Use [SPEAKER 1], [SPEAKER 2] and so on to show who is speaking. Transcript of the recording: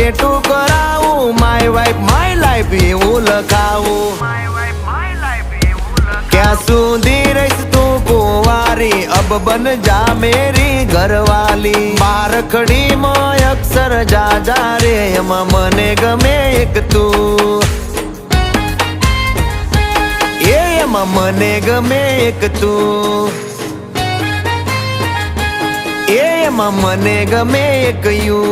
[SPEAKER 1] Tattoo કરાવું, my wife my life એવું લખાવું. ક્યાં સુધી રહીશ તું કુંવારી, અબ બન જા મેરી ઘરવાલી. બારખડીમાં અક્ષર જા રે, એમાં મને ગમે એક તું, એમાં મને ગમે એક તું, એમાં મને ગમે એક યુ.